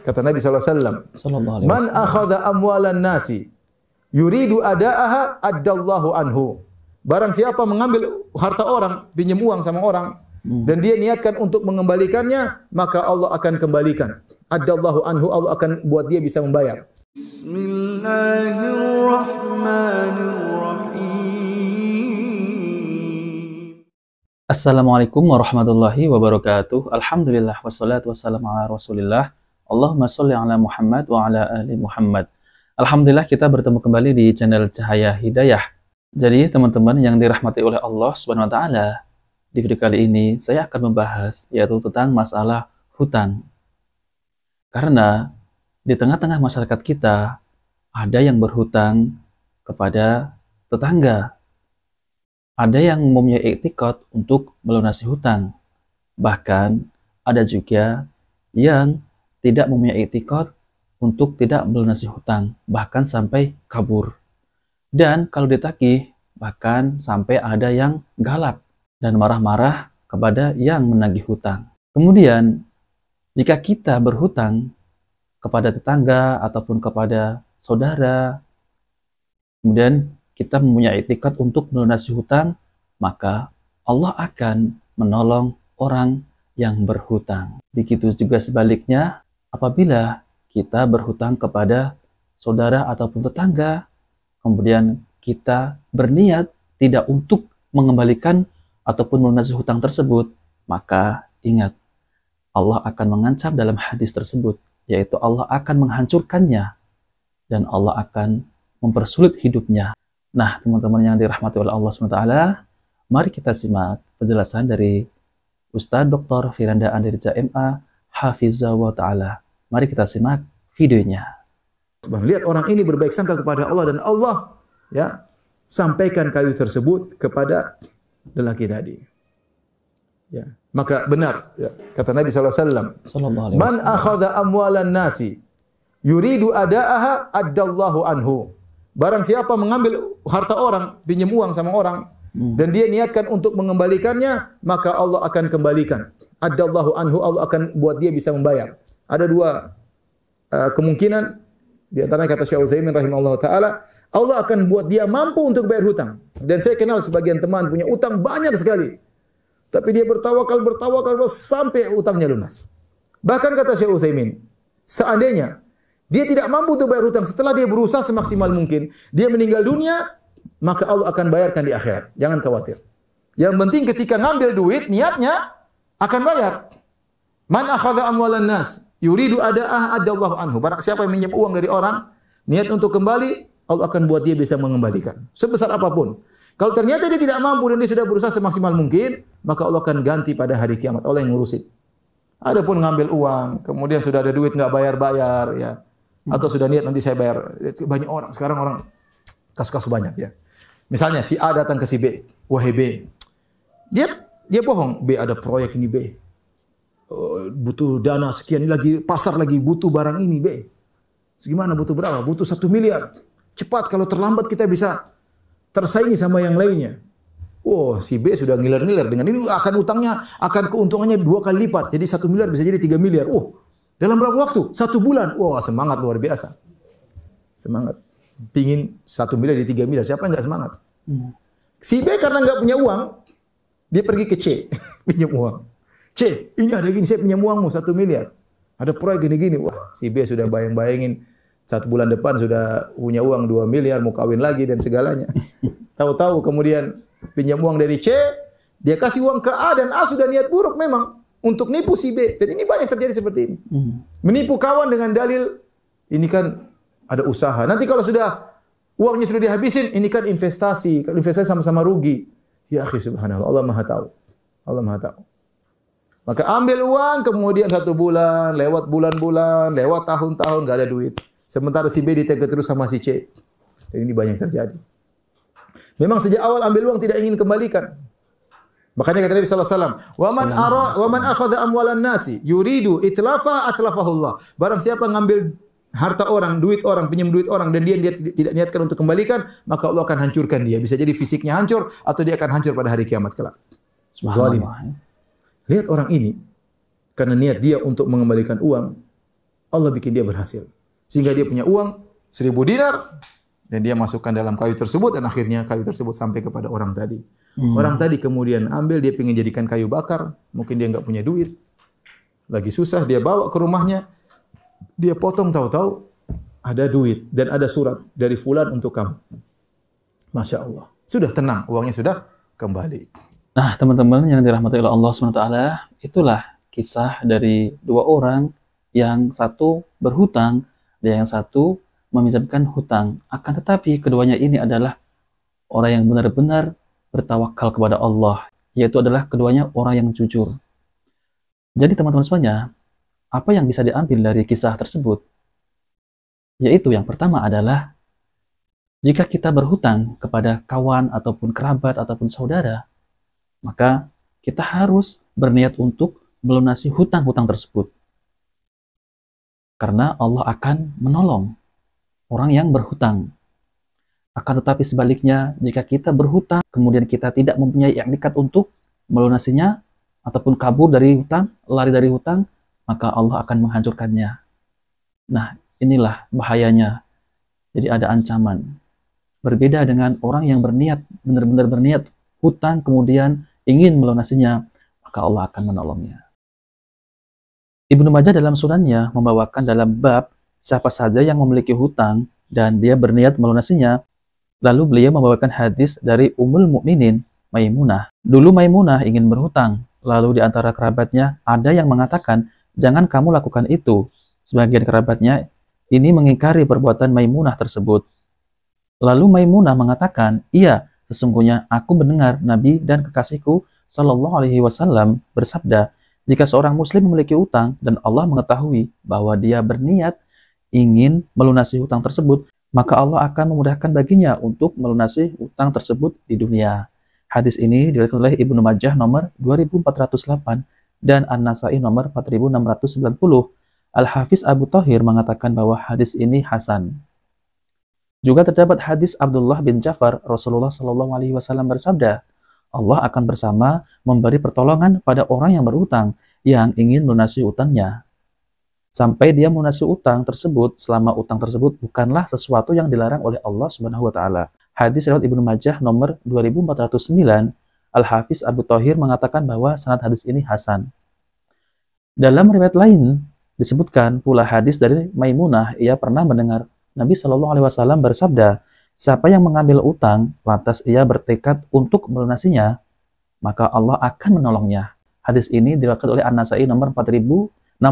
Kata Nabi SAW, Sallallahu alaihi "Man wasallam. akhadha amwalan nasi yuridu ada'aha addallahu anhu." Barang siapa mengambil harta orang, pinjam uang sama orang, dan dia niatkan untuk mengembalikannya, maka Allah akan kembalikan. Addallahu anhu, Allah akan buat dia bisa membayar. Bismillahirrahmanirrahim. Assalamualaikum warahmatullahi wabarakatuh. Alhamdulillah wassalatu wassalamu ala Rasulillah. Allahumma sholli ala Muhammad wa ala ali Muhammad. Alhamdulillah kita bertemu kembali di channel Cahaya Hidayah. Jadi teman-teman yang dirahmati oleh Allah Subhanahu wa taala, di video kali ini saya akan membahas yaitu tentang masalah hutang. Karena di tengah-tengah masyarakat kita ada yang berhutang kepada tetangga. Ada yang mempunyai iktikad untuk melunasi hutang. Bahkan ada juga yang tidak mempunyai iktikad untuk tidak melunasi hutang, bahkan sampai kabur. Dan kalau ditagih, bahkan sampai ada yang galak dan marah-marah kepada yang menagih hutang. Kemudian, jika kita berhutang kepada tetangga ataupun kepada saudara, kemudian kita mempunyai iktikad untuk melunasi hutang, maka Allah akan menolong orang yang berhutang. Begitu juga sebaliknya, apabila kita berhutang kepada saudara ataupun tetangga, kemudian kita berniat tidak untuk mengembalikan ataupun melunasi hutang tersebut, maka ingat, Allah akan mengancam dalam hadis tersebut, yaitu Allah akan menghancurkannya dan Allah akan mempersulit hidupnya. Nah, teman-teman yang dirahmati oleh Allah SWT, mari kita simak penjelasan dari Ustadz Dr. Firanda Andirja MA Hafizahullah Ta'ala. Mari kita simak videonya. Lihat orang ini berbaik sangka kepada Allah dan Allah ya sampaikan kayu tersebut kepada lelaki tadi. Ya, maka benar ya, kata Nabi SAW, Sallallahu alaihi "Man wasallam. akhadha amwalan nasi yuridu ada'aha addallahu anhu." Barang siapa mengambil harta orang, pinjam uang sama orang, dan dia niatkan untuk mengembalikannya, maka Allah akan kembalikan. Addallahu anhu, Allah akan buat dia bisa membayar. Ada dua kemungkinan, di antaranya kata Syekh Utsaimin rahimahullah ta'ala, Allah akan buat dia mampu untuk bayar hutang. Dan saya kenal sebagian teman punya utang banyak sekali. Tapi dia bertawakal sampai utangnya lunas. Bahkan kata Syekh Utsaimin, seandainya dia tidak mampu untuk bayar hutang setelah dia berusaha semaksimal mungkin, dia meninggal dunia, maka Allah akan bayarkan di akhirat. Jangan khawatir. Yang penting ketika ngambil duit, niatnya akan bayar. Man akhadha amwalan nas yuridu ada'ah adallahu anhu. Barang siapa yang minjem uang dari orang, niat untuk kembali, Allah akan buat dia bisa mengembalikan. Sebesar apapun. Kalau ternyata dia tidak mampu dan dia sudah berusaha semaksimal mungkin, maka Allah akan ganti pada hari kiamat. Allah yang ngurusin. Adapun ngambil uang, kemudian sudah ada duit nggak bayar-bayar, ya. Atau sudah niat nanti saya bayar. Banyak orang, sekarang orang kasus-kasus banyak ya. Misalnya si A datang ke si B, wahai B. Dia bohong, B ada proyek ini B. Butuh dana sekian, ini lagi pasar lagi butuh barang ini B. Segimana butuh berapa? Butuh 1 miliar. Cepat, kalau terlambat kita bisa tersaingi sama yang lainnya. Oh, si B sudah ngiler-ngiler dengan ini akan utangnya, akan keuntungannya 2 kali lipat. Jadi 1 miliar bisa jadi 3 miliar. Oh, dalam berapa waktu? 1 bulan. Wah, semangat luar biasa. Semangat. Pingin 1 miliar jadi 3 miliar. Siapa yang nggak semangat? Si B karena nggak punya uang, dia pergi ke C, pinjam uang. C, ini ada gini, saya pinjam uangmu 1 miliar. Ada proyek gini-gini. Wah, si B sudah bayang-bayangin 1 bulan depan sudah punya uang 2 miliar, mau kawin lagi dan segalanya. Tahu-tahu kemudian pinjam uang dari C, dia kasih uang ke A dan A sudah niat buruk memang untuk nipu si B. Dan ini banyak terjadi seperti ini. Menipu kawan dengan dalil, ini kan ada usaha. Nanti kalau sudah uangnya sudah dihabisin, ini kan investasi. Kalau investasi sama-sama rugi. Ya akhi subhanallah, Allah Maha tahu. Allah Maha tahu. Maka ambil uang, kemudian 1 bulan, lewat bulan-bulan, lewat tahun-tahun, nggak ada duit. Sementara si B ditagih terus sama si C. Dan ini banyak terjadi. Memang sejak awal ambil uang tidak ingin kembalikan. Makanya kata Nabi sallallahu alaihi wasallam, "Wa man akhadha amwalan nasi yuridu itlafa atlafahullah." Barang siapa ngambil harta orang, duit orang, pinjam duit orang dan dia tidak niatkan untuk kembalikan, maka Allah akan hancurkan dia. Bisa jadi fisiknya hancur atau dia akan hancur pada hari kiamat kelak. Zalim. Lihat orang ini karena niat dia untuk mengembalikan uang, Allah bikin dia berhasil. Sehingga dia punya uang 1.000 dinar dan dia masukkan dalam kayu tersebut dan akhirnya kayu tersebut sampai kepada orang tadi. Orang tadi kemudian ambil, dia ingin jadikan kayu bakar, mungkin dia enggak punya duit. Lagi susah, dia bawa ke rumahnya, dia potong, tahu-tahu ada duit dan ada surat dari fulan untuk kamu. Masya Allah. Sudah tenang, uangnya sudah kembali. Nah, teman-teman yang dirahmati oleh Allah SWT, itulah kisah dari dua orang, yang satu berhutang dan yang satu meminjamkan hutang. Akan tetapi keduanya ini adalah orang yang benar-benar bertawakal kepada Allah, yaitu adalah keduanya orang yang jujur. Jadi teman-teman semuanya, apa yang bisa diambil dari kisah tersebut? Yaitu yang pertama adalah, jika kita berhutang kepada kawan ataupun kerabat ataupun saudara, maka kita harus berniat untuk melunasi hutang-hutang tersebut. Karena Allah akan menolong orang yang berhutang. Akan tetapi sebaliknya, jika kita berhutang, kemudian kita tidak mempunyai iktikat untuk melunasinya, ataupun kabur dari hutang, lari dari hutang, maka Allah akan menghancurkannya. Nah, inilah bahayanya. Jadi ada ancaman. Berbeda dengan orang yang berniat, benar-benar berniat hutang, kemudian ingin melunasinya, maka Allah akan menolongnya. Ibnu Majah dalam sunannya membawakan dalam bab siapa saja yang memiliki hutang dan dia berniat melunasinya. Lalu beliau membawakan hadis dari Ummul Mukminin Maimunah. Dulu Maimunah ingin berhutang, lalu di antara kerabatnya ada yang mengatakan, jangan kamu lakukan itu. Sebagian kerabatnya ini mengingkari perbuatan Maimunah tersebut. Lalu Maimunah mengatakan, iya, sesungguhnya aku mendengar Nabi dan kekasihku Shallallahu Alaihi Wasallam bersabda, jika seorang Muslim memiliki utang dan Allah mengetahui bahwa dia berniat ingin melunasi hutang tersebut, maka Allah akan memudahkan baginya untuk melunasi utang tersebut di dunia. Hadis ini diriwayatkan oleh Ibnu Majah nomor 2408 dan An-Nasai nomor 4690. Al-Hafiz Abu Thahir mengatakan bahwa hadis ini hasan. Juga terdapat hadis Abdullah bin Ja'far, Rasulullah Shallallahu Alaihi Wasallam bersabda, Allah akan bersama memberi pertolongan pada orang yang berutang yang ingin melunasi utangnya, sampai dia melunasi utang tersebut selama utang tersebut bukanlah sesuatu yang dilarang oleh Allah Subhanahu wa taala. Hadis riwayat Ibnu Majah nomor 2409. Al-Hafiz Abu Thahir mengatakan bahwa sanad hadis ini hasan. Dalam riwayat lain disebutkan pula hadis dari Maimunah, ia pernah mendengar Nabi Shallallahu alaihi wasallam bersabda, siapa yang mengambil utang lantas ia bertekad untuk melunasinya, maka Allah akan menolongnya. Hadis ini diriwayatkan oleh An-Nasai nomor 4691.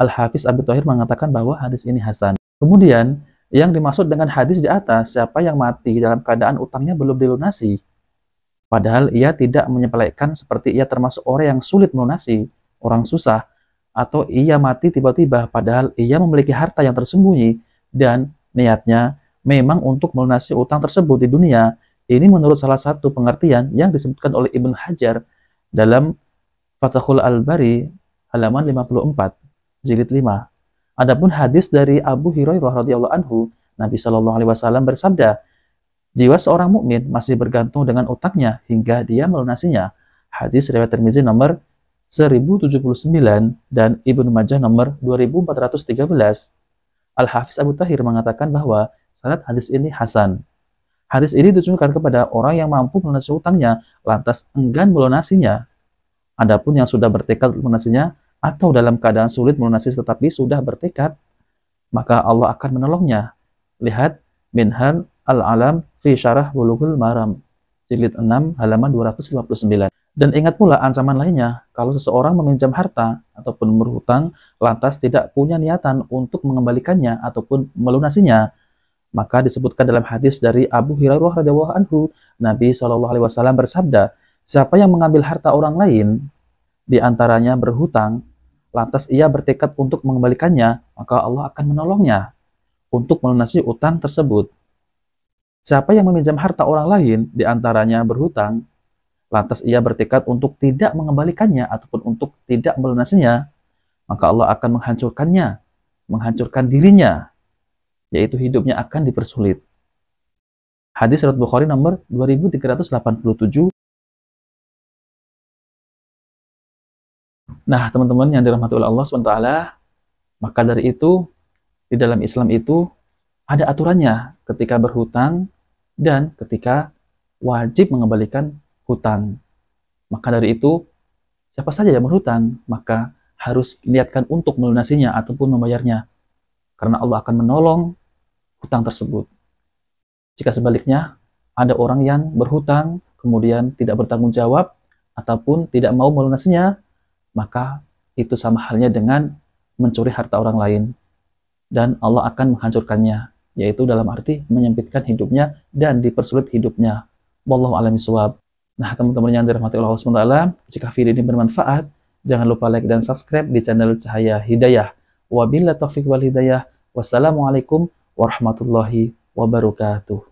Al-Hafiz Abu Thahir mengatakan bahwa hadis ini hasan. Kemudian, yang dimaksud dengan hadis di atas, siapa yang mati dalam keadaan utangnya belum dilunasi, padahal ia tidak menyepelekan seperti ia termasuk orang yang sulit melunasi, orang susah, atau ia mati tiba-tiba padahal ia memiliki harta yang tersembunyi dan niatnya memang untuk melunasi utang tersebut di dunia. Ini menurut salah satu pengertian yang disebutkan oleh Ibnu Hajar dalam Fathul Al-Bari halaman 54, jilid 5. Adapun hadis dari Abu Hurairah radhiyallahu anhu, Nabi Shallallahu alaihi wasallam bersabda, jiwa seorang mukmin masih bergantung dengan utangnya hingga dia melunasinya. Hadis riwayat Tirmizi nomor 1079 dan Ibnu Majah nomor 2413. Al-Hafiz Abu Thahir mengatakan bahwa sanad hadis ini hasan. Hadis ini ditujukan kepada orang yang mampu melunasi utangnya lantas enggan melunasinya. Adapun yang sudah bertekad melunasinya atau dalam keadaan sulit melunasi tetapi sudah bertekad, maka Allah akan menolongnya. Lihat Minhal Al-Alam fi Syarah Bulughul Maram, jilid 6 halaman 259. Dan ingat pula ancaman lainnya, kalau seseorang meminjam harta ataupun berhutang lantas tidak punya niatan untuk mengembalikannya ataupun melunasinya, maka disebutkan dalam hadis dari Abu Hurairah radhiyallahu anhu, Nabi Shallallahu alaihi wasallam bersabda, siapa yang mengambil harta orang lain di antaranya berhutang, lantas ia bertekad untuk mengembalikannya, maka Allah akan menolongnya untuk melunasi utang tersebut. Siapa yang meminjam harta orang lain di antaranya berhutang, lantas ia bertekad untuk tidak mengembalikannya ataupun untuk tidak melunasinya, maka Allah akan menghancurkannya, menghancurkan dirinya, yaitu hidupnya akan dipersulit. Hadis riwayat Bukhari nomor 2387. Nah, teman-teman yang dirahmati oleh Allah SWT, Maka dari itu, di dalam Islam itu ada aturannya ketika berhutang dan ketika wajib mengembalikan hutang. Maka dari itu, siapa saja yang berhutang, maka harus niatkan untuk melunasinya ataupun membayarnya. Karena Allah akan menolong hutang tersebut. Jika sebaliknya, ada orang yang berhutang, kemudian tidak bertanggung jawab, ataupun tidak mau melunasinya, maka itu sama halnya dengan mencuri harta orang lain. Dan Allah akan menghancurkannya, yaitu dalam arti menyempitkan hidupnya dan dipersulit hidupnya. Wallahu a'lam bishawab. Nah, teman-teman yang dirahmati Allah SWT, jika video ini bermanfaat, jangan lupa like dan subscribe di channel Cahaya Hidayah. Wabillahi taufiq wal hidayah. Wassalamualaikum warahmatullahi wabarakatuh.